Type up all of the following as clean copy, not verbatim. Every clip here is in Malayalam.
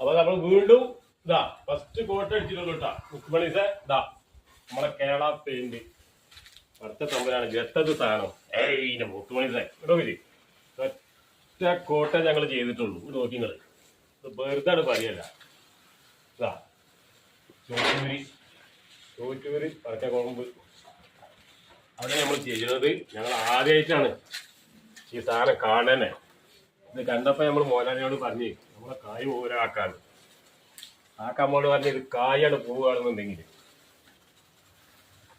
അപ്പൊ നമ്മൾ വീണ്ടും ഇതാ ഫസ്റ്റ് കോട്ട അടിച്ചിട്ടുള്ളൂ കേട്ടാ. മുക്കുമണീസേ ഇതാ നമ്മളെ കേരള പെയിന്റ് അടുത്ത തമ്പനാണ് ഗത്തത് സാധനം. ഏയ് മുക്കുമണീസേ ഇവിടെ വരി. ഒറ്റ കോട്ട ഞങ്ങൾ ചെയ്തിട്ടുള്ളൂ. ഇവിടെ നോക്കി നിങ്ങള് വെറുതാണ് പറയല്ല. ഇതാ ചോറ്റൂര് പറച്ച കൊമ്പ് അവിടെ നമ്മൾ ചെയ്യുന്നത്. ഞങ്ങൾ ആദ്യമായിട്ടാണ് ഈ സാധനം കാണാനെ. ഇത് കണ്ടപ്പോ നമ്മൾ മോലാലിനോട് പറഞ്ഞ് നമ്മളെ കായ് പോരാക്കാണ്. ആക്കമ്മോട് പറഞ്ഞ് ഇത് കായാണ് പോവുകയാണെന്നുണ്ടെങ്കിൽ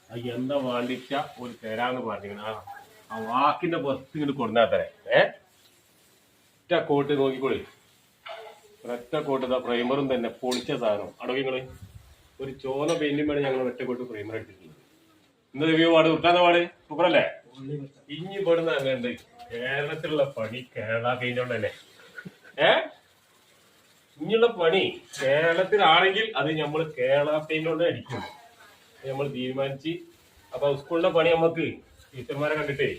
അത് എന്താ വേണ്ടിച്ച ഒരു തരാന്ന് പറഞ്ഞിങ്ങനെ ആ വാക്കിന്റെ പുറത്ത് ഇങ്ങോട്ട് കൊടുന്നാത്തരേ. ഒറ്റ കോട്ട് നോക്കിക്കോളി. ഒരൊറ്റ കോട്ട് ഇതാ പ്രൈമറും തന്നെ പൊളിച്ച സാധനം. അടവിങ്ങള് ഒരു ചോന പെയിന്റും വേണം ഞങ്ങൾ ഒറ്റക്കോട്ട് പ്രൈമർ എടുത്തിട്ടുള്ളത്. ഇന്ന് റിവ്യൂ പാട് കിട്ടാന്ന പാട് സൂപ്പറല്ലേ? ഇനി പെടുന്ന അങ്ങനെ കേരളത്തിലുള്ള പണി കേരള പെയിന്റ് കൊണ്ട് തന്നെ. ഇനിയുള്ള പണി കേരളത്തിലാണെങ്കിൽ അത് നമ്മൾ കേരള പെയിന്റ് കൊണ്ട് അടിക്കും നമ്മൾ തീരുമാനിച്ച്. അപ്പൊ സ്കൂളിന്റെ പണി നമുക്ക് ടീച്ചർമാരെ കണ്ടിട്ടേ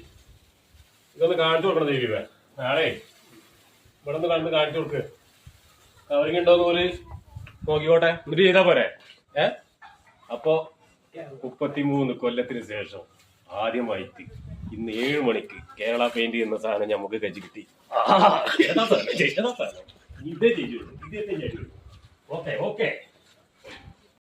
ഇതൊന്ന് കാണിച്ചു കൊടുക്കണം. ദൈവ നാളെ ഇവിടെ ഒന്ന് കണ്ട് കാണിച്ചു കൊടുക്ക്. കവറിങ് ഉണ്ടോന്ന് പോലെ നോക്കിക്കോട്ടെ. എന്നിട്ട് ചെയ്താ പോരെ. അപ്പൊ 33 കൊല്ലത്തിന് ശേഷം ആദ്യമായിട്ട് ഇന്ന് 7 മണിക്ക് കേരള പെയിന്റ് എന്ന സാധനം നമുക്ക് കച്ചി കിട്ടി. ഇതേ ചെയ്തു. ഓക്കെ.